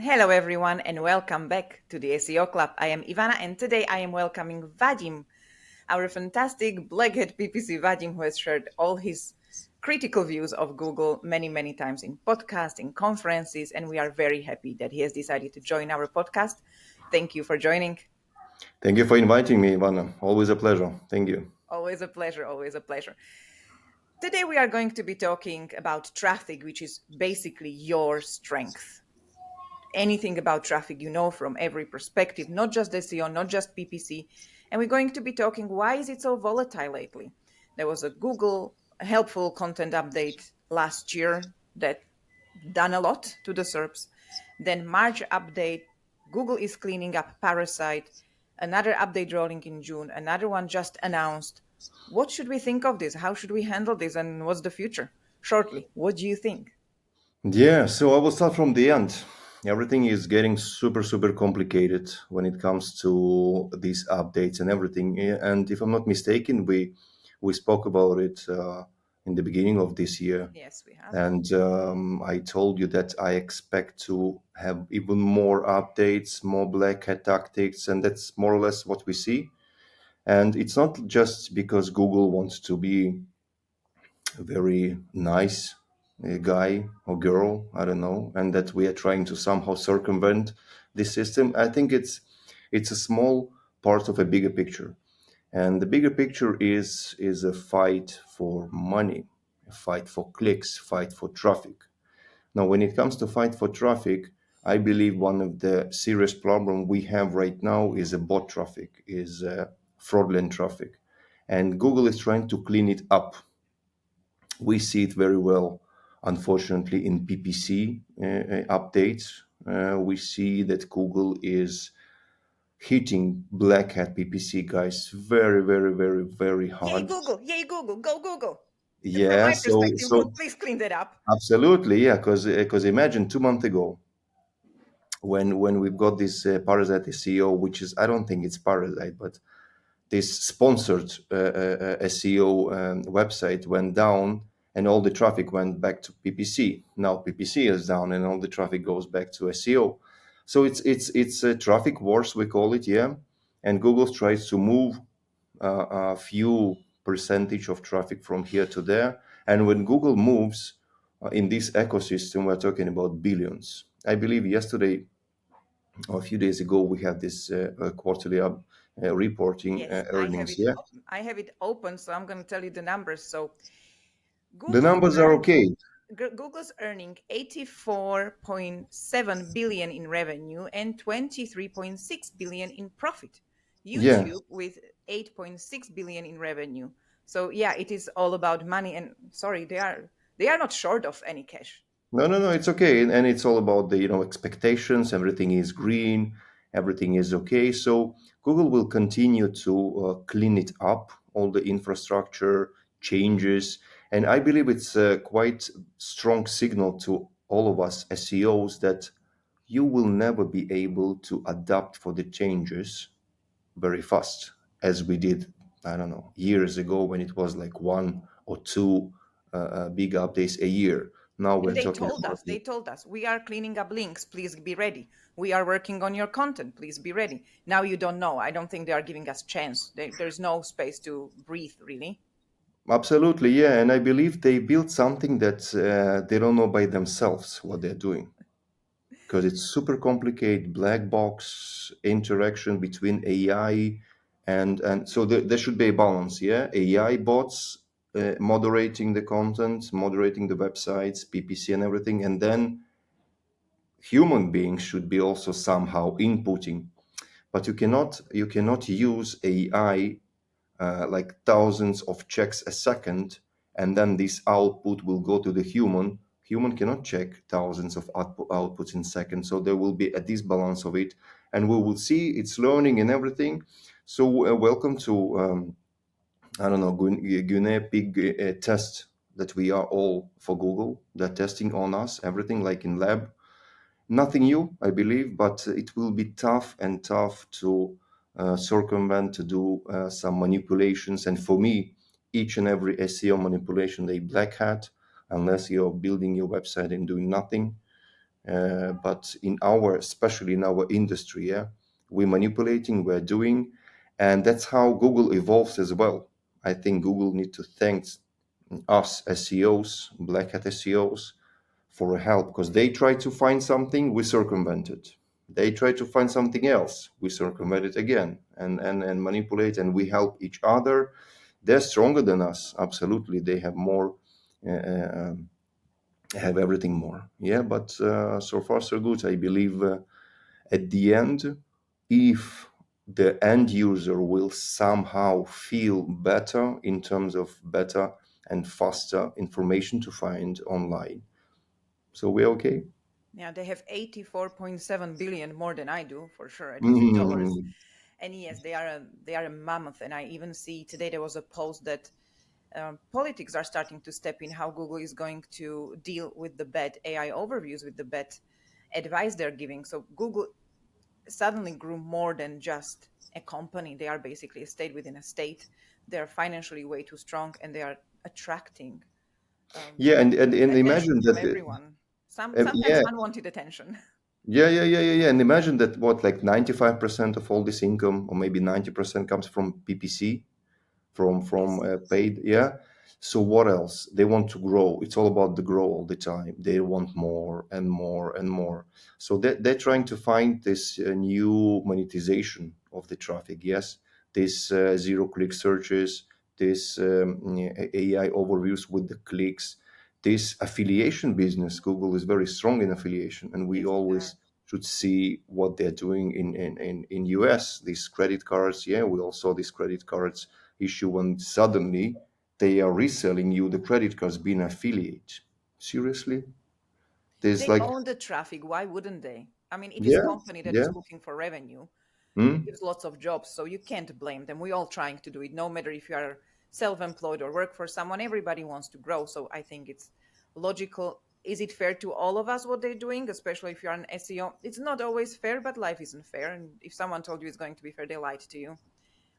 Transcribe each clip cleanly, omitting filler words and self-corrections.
Hello, everyone, and welcome back to the SEO Club. I am Ivana, and today I am welcoming Vadim, our fantastic blackhead PPC Vadim, who has shared all his critical views of Google many, many times in podcasts, in conferences, and we are very happy that he has decided to join our podcast. Thank you for joining. Thank you for inviting me, Ivana. Always a pleasure. Thank you. Always a pleasure, always a pleasure. Today we are going to be talking about traffic, which is basically your strength. Anything about traffic you know from every perspective, not just SEO, not just PPC. And we're going to be talking why is it so volatile lately? There was a Google helpful content update last year that done a lot to the SERPs. Then March update, Google is cleaning up Parasite. Another update rolling in June. Another one just announced. What should we think of this? How should we handle this? And what's the future? Shortly, what do you think? Yeah, so I will start from the end. Everything is getting super complicated when it comes to these updates and everything. And if I'm not mistaken, we spoke about it in the beginning of this year. Yes, we have. And I told you that I expect to have even more updates, more black hat tactics, and that's more or less what we see. And it's not just because Google wants to be very nice guy or girl, I don't know, and that we are trying to somehow circumvent this system. I think it's a small part of a bigger picture, and the bigger picture is a fight for money, a fight for clicks, fight for traffic. Now, when it comes to fight for traffic, I believe one of the serious problem we have right now is a bot traffic, is fraudulent traffic, and Google is trying to clean it up. We see it very well, unfortunately, in PPC updates. We see that Google is hitting black hat PPC guys very Yay, hard. Google! Yay, Google! Go, Google! From Yeah, my so perspective, so please clean that up. absolutely, yeah, because imagine 2 months ago when we've got this Parasite SEO, which is, I don't think it's Parasite, but this sponsored SEO website went down and all the traffic went back to PPC. Now PPC is down and all the traffic goes back to SEO. So it's a traffic wars, we call it, yeah. And Google tries to move a few percentage of traffic from here to there. And when Google moves in this ecosystem, we're talking about billions. I believe yesterday or a few days ago we had this quarterly reporting Yes, earnings. Yeah, I have it open, so I'm going to tell you the numbers. So the Google numbers are okay. Google's earning 84.7 billion in revenue and 23.6 billion in profit. Yeah, YouTube with 8.6 billion in revenue. So yeah, it is all about money. And sorry, they are not short of any cash. no, it's okay, and it's all about the expectations. Everything is green, everything is okay. So Google will continue to clean it up, all the infrastructure changes, and I believe it's a quite strong signal to all of us SEOs that you will never be able to adapt for the changes very fast as we did, I don't know, years ago when it was like one or two big updates a year. Now And we're talking about they told us, we are cleaning up links, please be ready. We are working on your content, please be ready. Now you don't know. I don't think they are giving us chance. There's no space to breathe, really. absolutely, yeah. And I believe they built something that they don't know by themselves what they're doing because it's super complicated, black box interaction between AI and so there should be a balance, yeah. AI bots moderating the content, moderating the websites, PPC and everything, and then human beings should be also somehow inputting, but you cannot use AI like thousands of checks a second, and then this output will go to the human cannot check thousands of outputs in seconds, so there will be a disbalance of it, and we will see it's learning and everything. So welcome to I don't know, guinea pig test that we are all for Google. They're testing on us everything like in lab. Nothing new, I believe, but it will be tough and tough to circumvent, to do some manipulations. And for me, each and every SEO manipulation, they black hat, unless you're building your website and doing nothing. but in our, especially in our industry, yeah, we're manipulating, we're doing, and that's how Google evolves as well. I think Google need to thank us SEOs, black hat SEOs, for help because they try to find something, we circumvent it. They try to find something else, we circumvent it again, and manipulate, and we help each other. They're stronger than us, absolutely. They have more, uh, have everything more. Yeah, but so far so good. I believe at the end, if the end user will somehow feel better in terms of better and faster information to find online, so we're okay. Yeah, they have 84.7 billion more than I do, for sure, at least in dollars. Mm, And yes, they are a mammoth. And I even see today there was a post that politics are starting to step in, how Google is going to deal with the bad AI overviews, with the bad advice they're giving. So Google suddenly grew more than just a company. They are basically a state within a state. They're financially way too strong, and they are attracting um, yeah, and attention imagine from that. everyone. Sometimes Yeah, unwanted attention. yeah. And imagine that what like 95% of all this income, or maybe 90% comes from PPC, from Yes. paid. Yeah. So what else? They want to grow. It's all about the grow all the time. They want more and more and more. So they're trying to find this new monetization of the traffic. Yes, this zero click searches, this AI overviews with the clicks, this affiliation business. Google is very strong in affiliation, and we Yes, they always are. should see what they're doing in US. These credit cards. Yeah, we all saw these credit cards issue when suddenly they are reselling you the credit cards being affiliate. Seriously? There's They like, own the traffic. Why wouldn't they? I mean, it is a yeah, company that yeah. is looking for revenue. It Mm, gives lots of jobs, so you can't blame them. We're all trying to do it, no matter if you are self-employed or work for someone. Everybody wants to grow, so I think it's logical. Is it fair to all of us what they're doing, especially if you're an SEO? It's not always fair, but life isn't fair. And if someone told you it's going to be fair, they lied to you.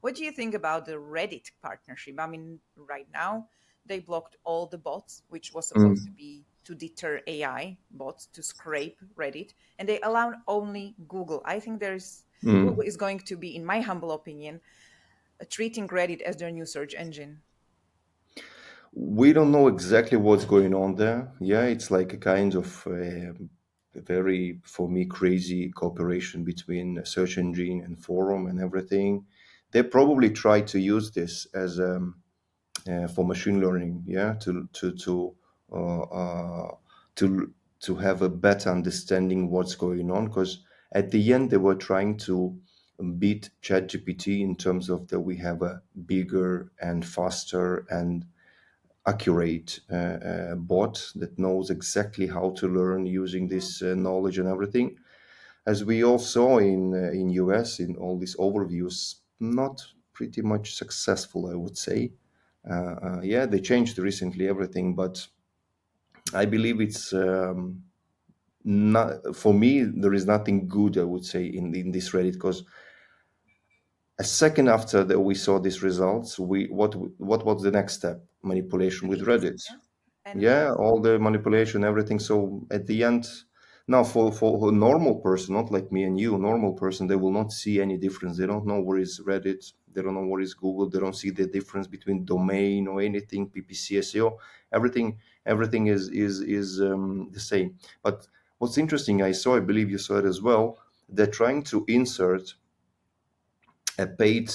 What do you think about the Reddit partnership? I mean, right now they blocked all the bots, which was supposed to mm, be to deter AI bots to scrape Reddit, and they allow only Google. I think Google mm. is going to be, in my humble opinion, treating Reddit as their new search engine. We don't know exactly what's going on there. Yeah, it's like a kind of very, for me, crazy cooperation between a search engine and forum and everything. They probably try to use this as for machine learning, yeah, uh, uh, to to have a better understanding what's going on. Because at the end, they were trying to beat ChatGPT in terms of that we have a bigger and faster and accurate bot that knows exactly how to learn using Mhm. this knowledge and everything. As we all saw in US in all these overviews, not pretty much successful, I would say. Yeah, they changed recently everything, but I believe it's not for me. There is nothing good, I would say, in this Reddit because a second after that we saw these results, we what was the next step? Manipulation with Delete. Reddit. Yeah. And Yeah, all the manipulation, everything. So at the end, now for a normal person, not like me and you, normal person, they will not see any difference. They don't know where is Reddit. They don't know what is Google. They don't see the difference between domain or anything, PPC, SEO. Everything is the same. But what's interesting, I saw, I believe you saw it as well. They're trying to insert a paid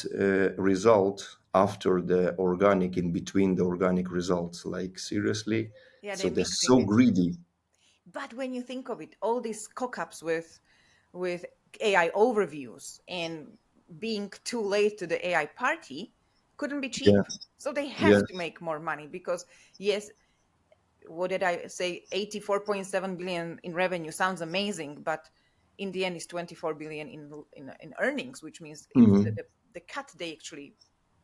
result after the organic, in between the organic results. Like seriously, yeah, so they're they're mixing so it. greedy. But when you think of it, all these cock-ups with AI overviews and being too late to the AI party couldn't be Yeah, cheap. So they yeah. have to make more money because yes, what did I say? 84.7 billion in revenue sounds amazing, but in the end, it's 24 billion in earnings, which means it's Hmm. the cut they actually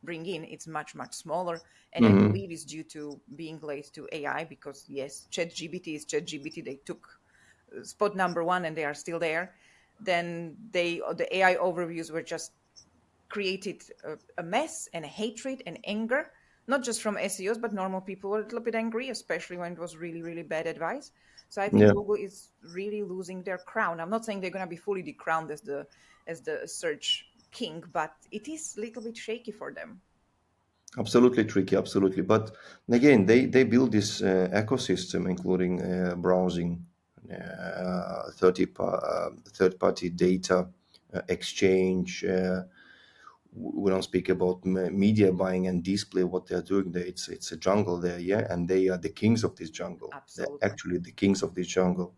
bring in. It's much smaller, and I Hmm. believe it's due to being late to AI because yes, ChatGPT is ChatGPT. They took spot number one, and they are still there. Then the AI overviews were just created a mess and a hatred and anger, not just from SEOs, but normal people were a little bit angry, especially when it was really, really bad advice. So I think Yeah, Google is really losing their crown. I'm not saying they're going to be fully decrowned as the search king, but it is a little bit shaky for them. absolutely tricky, absolutely. But again, they build this ecosystem, including browsing, third party data exchange. We don't speak about media buying and display. What they're doing there, it's a jungle there, yeah, and they are the kings of this jungle. They're Absolutely. actually the kings of this jungle,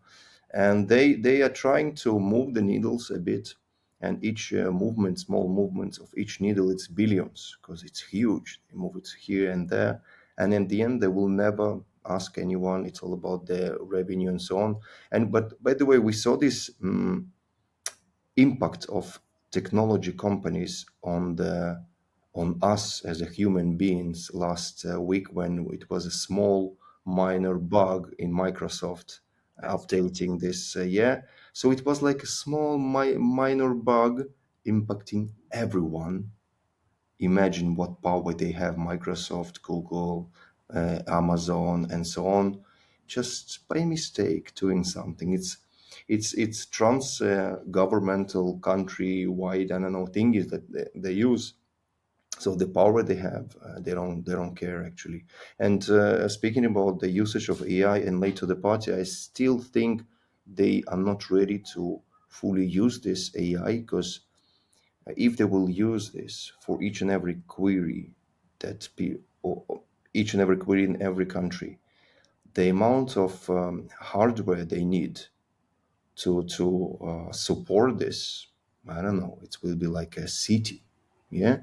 and they are trying to move the needles a bit, and each movement, small movements of each needle, it's billions because it's huge. They move it here and there, and in the end, they will never ask anyone. It's all about their revenue and so on. And but by the way, we saw this. Impact of technology companies on us as a human beings last week when it was a small Oh, minor bug in Microsoft that's true. updating this year. So it was like a small minor bug impacting everyone. Imagine what power they have, Microsoft, Google, Amazon, and so on, just by mistake doing something. It's trans governmental country wide, I don't know, thingies that they use. So the power they have, they don't care actually. And speaking about the usage of AI and late to the party, I still think they are not ready to fully use this AI, because if they will use this for each and every query or each and every query in every country, the amount of hardware they need to support this, I don't know, it will be like a city. Yeah.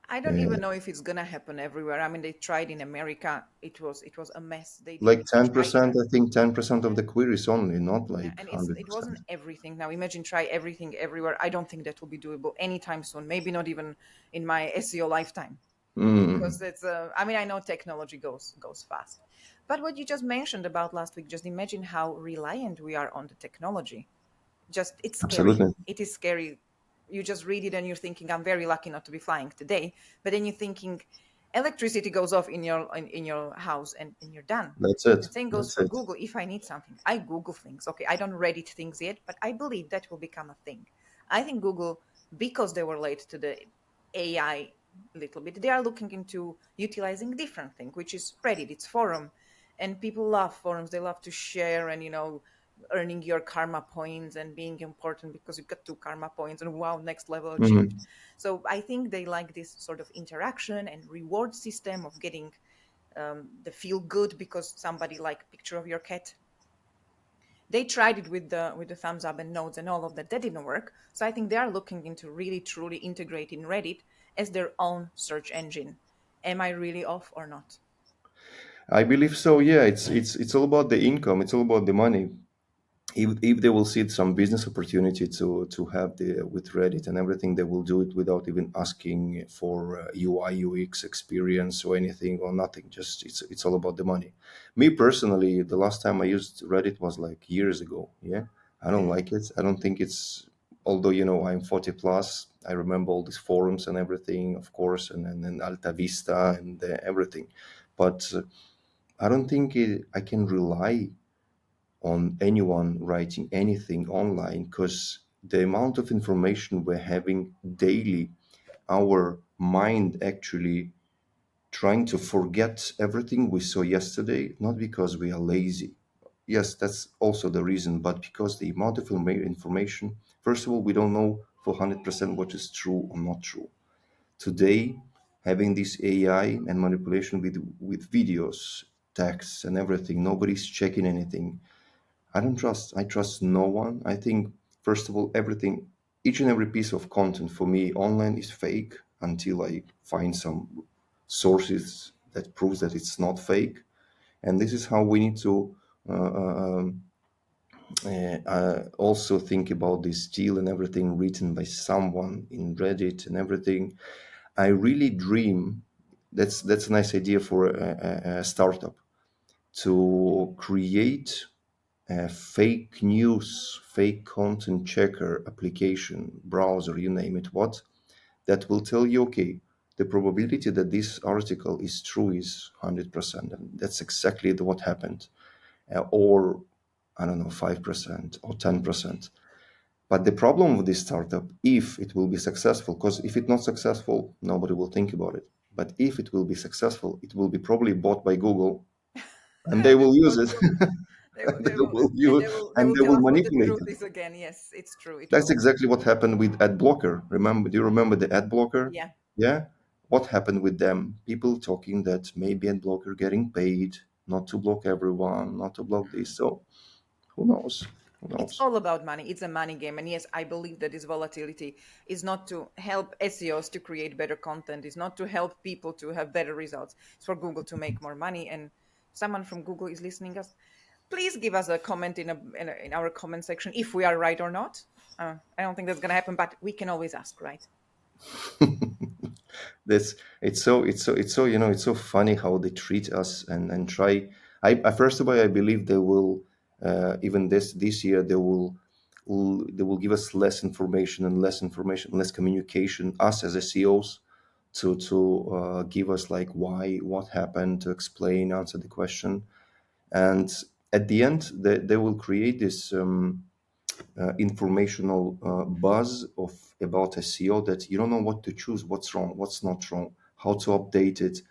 I don't even know if it's gonna happen everywhere. I mean, they tried in America. It was a mess. They Like didn't even try 10%, even. I think 10% of Yeah, the queries only, not yeah, like and it wasn't 100%. everything. Now imagine try everything everywhere. I don't think that will be doable anytime soon. Maybe not even in my SEO lifetime, Mm, because it's. I mean, I know technology goes fast, but what you just mentioned about last week, just imagine how reliant we are on the technology. Just it's scary. absolutely. It is scary. You just read it and you're thinking, I'm very lucky not to be flying today. But then you're thinking, electricity goes off in your house and you're done. That's it. The same goes That's for it. Google. If I need something, I Google things. Okay, I don't Reddit things yet, but I believe that will become a thing. I think Google, because they were late to the AI a little bit, they are looking into utilizing different thing, which is Reddit. It's forum, and people love forums. They love to share and earning your karma points and being important because you've got 2 karma points and wow, next level achieved. Mhm. So I think they like this sort of interaction and reward system of getting the feel good because somebody like picture of your cat. They tried it with the thumbs up and notes and all of that. That didn't work. So I think they are looking into really truly integrating Reddit as their own search engine. Am I really off or not? I believe so. Yeah, it's all about the income. It's all about the money. If they will see some business opportunity to have the with Reddit and everything, they will do it without even asking for UI UX experience or anything or nothing. Just it's all about the money. Me personally, the last time I used Reddit was like years ago. Yeah, I don't like it. I don't think it's. Although I'm 40 plus, I remember all these forums and everything, of course, and Alta Vista and everything, but I don't think I can rely on anyone writing anything online, because the amount of information we're having daily, our mind actually trying to forget everything we saw yesterday, not because we are lazy. Yes, that's also the reason, but because the amount of information, first of all, we don't know for 100% what is true or not true. Today, having this AI and manipulation with videos, texts, and everything, nobody's checking anything. I don't trust. I trust no one. I think, first of all, everything, each and every piece of content for me online is fake until I find some sources that proves that it's not fake. And this is how we need to also think about this deal and everything written by someone in Reddit and everything. I really dream. That's a nice idea for a startup to create a fake news, fake content checker application, browser, you name it, what, that will tell you, okay, the probability that this article is true is 100%. And that's exactly what happened. Or I don't know, 5% or 10%. But the problem with this startup, if it will be successful, because if it's not successful, nobody will think about it. But if it will be successful, it will be probably bought by Google, and they will That's use so it. true. They will, and they And will they tell will us what the manipulate truth it. is again. Yes, it's true. It That's will. exactly what happened with ad blocker. Remember? Do you remember the ad blocker? Yeah. Yeah. What happened with them? People talking that maybe ad blocker getting paid not to block everyone, not to block this. So who knows? Who It's knows? all about money. It's a money game. And yes, I believe that this volatility is not to help SEOs to create better content, it's not to help people to have better results. It's for Google to make more money. And someone from Google is listening us. Please give us a comment in our comment section if we are right or not. I don't think that's going to happen, but we can always ask, right? This it's so it's so funny how they treat us and try. I first of all, I believe they will even this year they will give us less information and less information, less communication. Us as SEOs to give us like why, what happened, to explain, answer the question, and at the end they will create this. Informational buzz of about SEO that you don't know what to choose, what's wrong, what's not wrong, how to update it.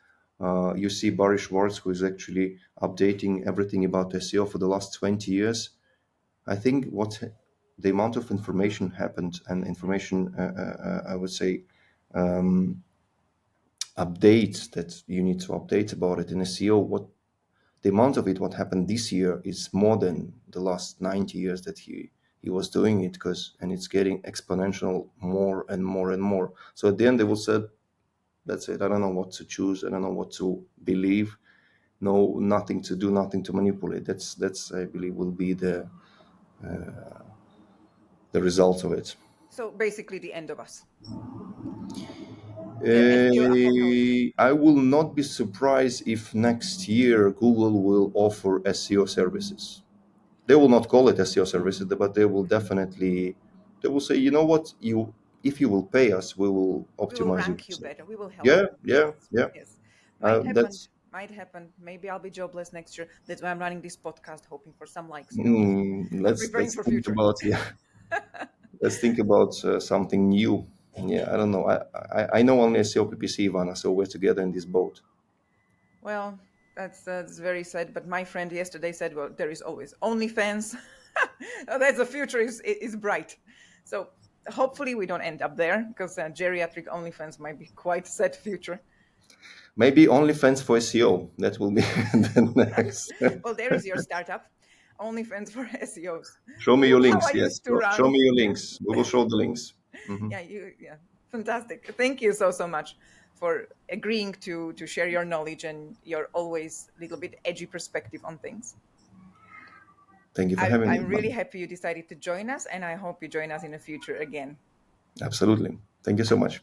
You see Barry Schwartz, who is actually updating everything about SEO for the last 20 years. I think what the amount of information happened and information, I would say, updates that you need to update about it in SEO, what the amount of it what happened this year is more than the last 90 years that he was doing it, because and it's getting exponential more and more and more. So at the end they will say, that's it, I don't know what to choose, I don't know what to believe, no, nothing to do, nothing to manipulate. That's I believe will be the result of it. So basically, the end of us. The SEO apocalypse. I will not be surprised if next year Google will offer SEO services. They will not call it SEO services, but they will definitely they will say, you know what, you if you will pay us, we will We will optimize your rank you website. better. We will help Yeah, you. yeah, Yes, yeah. yes. Might happen. That's Might happen. Maybe I'll be jobless next year. That's why I'm running this podcast, hoping for some likes. I'm preparing let's for think future. about, yeah. Let's think about something new. Yeah, I don't know. I know only SEO PPC, Ivana, so we're together in this boat. Well, that's very sad. But my friend yesterday said, "Well, there is always OnlyFans. That's the future is bright." So hopefully we don't end up there because geriatric OnlyFans might be quite sad future. Maybe OnlyFans for SEO. That will be the next. Well, there is your startup, OnlyFans for SEOs. Show me your Ooh, how I links. Yes, used to show run. me your Yeah, links. We will show the links. Mhm. yeah, fantastic. Thank you so much for agreeing to share your knowledge and your always little bit edgy perspective on things. Thank you for having me, I'm really Ivana. happy you decided to join us, and I hope you join us in the future again. Absolutely. Thank you so much.